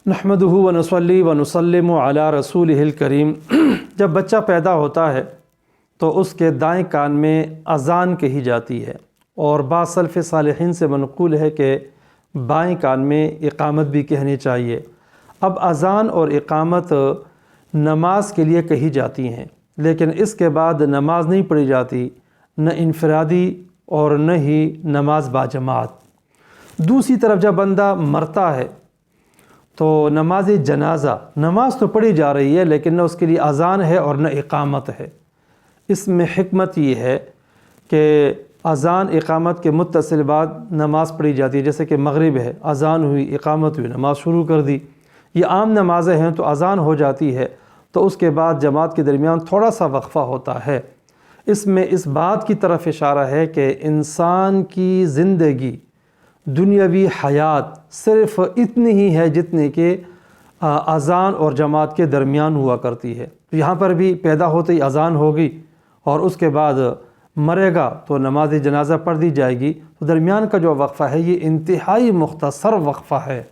نحمدہ ونصلی ونسلم علی رسولہ الکریم۔ جب بچہ پیدا ہوتا ہے تو اس کے دائیں کان میں اذان کہی جاتی ہے، اور بعض سلف صالحین سے منقول ہے کہ بائیں کان میں اقامت بھی کہنی چاہیے۔ اب اذان اور اقامت نماز کے لیے کہی جاتی ہیں، لیکن اس کے بعد نماز نہیں پڑھی جاتی، نہ انفرادی اور نہ ہی نماز باجماعت۔ دوسری طرف جب بندہ مرتا ہے تو نماز جنازہ، نماز تو پڑھی جا رہی ہے لیکن نہ اس کے لیے اذان ہے اور نہ اقامت ہے۔ اس میں حکمت یہ ہے کہ اذان اقامت کے متصل بعد نماز پڑھی جاتی ہے، جیسے کہ مغرب ہے، اذان ہوئی، اقامت ہوئی، نماز شروع کر دی۔ یہ عام نمازیں ہیں تو اذان ہو جاتی ہے تو اس کے بعد جماعت کے درمیان تھوڑا سا وقفہ ہوتا ہے۔ اس میں اس بات کی طرف اشارہ ہے کہ انسان کی زندگی، دنیاوی حیات صرف اتنی ہی ہے جتنی کہ اذان اور جماعت کے درمیان ہوا کرتی ہے۔ یہاں پر بھی پیدا ہوتے ہی اذان ہوگی اور اس کے بعد مرے گا تو نماز جنازہ پڑھ دی جائے گی، تو درمیان کا جو وقفہ ہے یہ انتہائی مختصر وقفہ ہے۔